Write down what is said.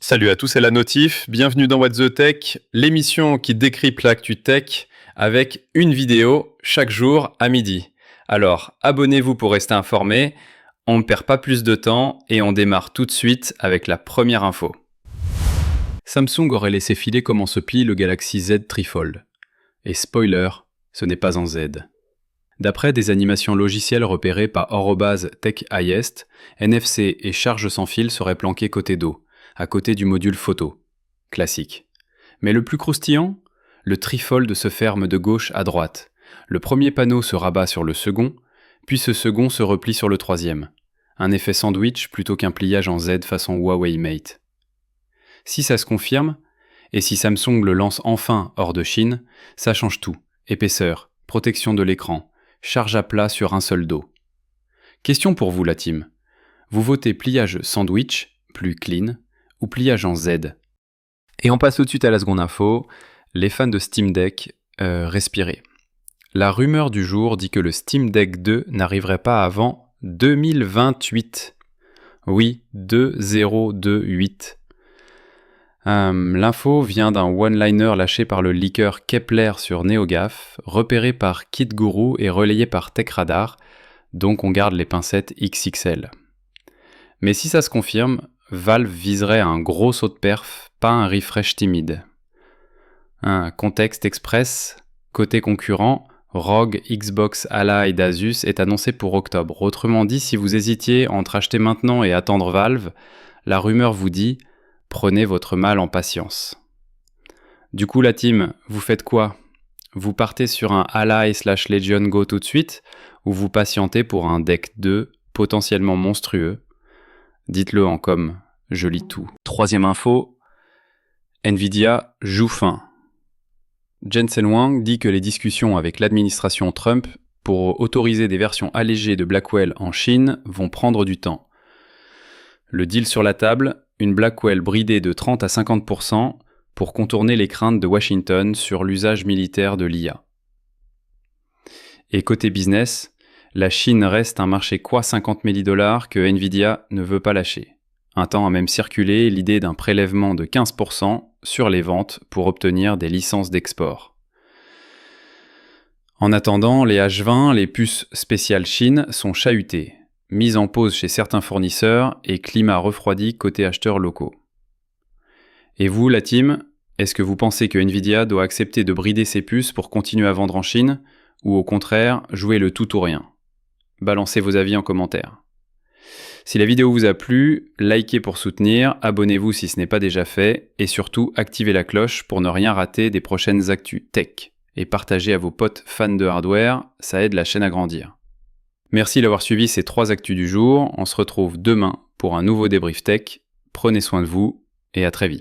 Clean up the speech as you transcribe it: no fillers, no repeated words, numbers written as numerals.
Salut à tous, c'est la Notif, bienvenue dans What the Tech, l'émission qui décrypte l'actu tech avec une vidéo chaque jour à midi. Alors, abonnez-vous pour rester informé, on ne perd pas plus de temps et on démarre tout de suite avec la première info. Samsung aurait laissé filer comment se plie le Galaxy Z Trifold. Et spoiler, ce n'est pas en Z. D'après des animations logicielles repérées par @techhighest, NFC et charge sans fil seraient planqués côté dos, à côté du module photo. Classique. Mais le plus croustillant, le Trifold se ferme de gauche à droite. Le premier panneau se rabat sur le second, puis ce second se replie sur le troisième. Un effet sandwich plutôt qu'un pliage en Z façon Huawei Mate. Si ça se confirme, et si Samsung le lance enfin hors de Chine, ça change tout. Épaisseur, protection de l'écran, charge à plat sur un seul dos. Question pour vous la team. Vous votez pliage sandwich, plus clean, ou pliage en Z? Et on passe tout de suite à la seconde info. Les fans de Steam Deck, respirez. La rumeur du jour dit que le Steam Deck 2 n'arriverait pas avant 2028. Oui, 2028. L'info vient d'un one-liner lâché par le leaker Kepler sur NeoGAF, repéré par KitGuru et relayé par TechRadar, donc on garde les pincettes XXL. Mais si ça se confirme, Valve viserait un gros saut de perf, pas un refresh timide. Un contexte express, côté concurrent, ROG Xbox Ally d'Asus est annoncé pour octobre. Autrement dit, si vous hésitiez entre acheter maintenant et attendre Valve, la rumeur vous dit « prenez votre mal en patience ». Du coup la team, vous faites quoi? Vous partez sur un Ally/Legion Go tout de suite, ou vous patientez pour un Deck 2 potentiellement monstrueux? Dites-le en com, je lis tout. Troisième info, Nvidia joue fin. Jensen Huang dit que les discussions avec l'administration Trump pour autoriser des versions allégées de Blackwell en Chine vont prendre du temps. Le deal sur la table, une Blackwell bridée de 30 à 50% pour contourner les craintes de Washington sur l'usage militaire de l'IA. Et côté business, la Chine reste un marché quoi 50 $, que Nvidia ne veut pas lâcher. Un temps a même circulé l'idée d'un prélèvement de 15% sur les ventes pour obtenir des licences d'export. En attendant, les H20, les puces spéciales Chine, sont chahutées, mises en pause chez certains fournisseurs et climat refroidi côté acheteurs locaux. Et vous, la team, est-ce que vous pensez que Nvidia doit accepter de brider ses puces pour continuer à vendre en Chine, ou au contraire, jouer le tout ou rien? Balancez vos avis en commentaire. Si la vidéo vous a plu, likez pour soutenir, abonnez-vous si ce n'est pas déjà fait, et surtout activez la cloche pour ne rien rater des prochaines actus tech. Et partagez à vos potes fans de hardware, ça aide la chaîne à grandir. Merci d'avoir suivi ces 3 actus du jour, on se retrouve demain pour un nouveau débrief tech. Prenez soin de vous, et à très vite.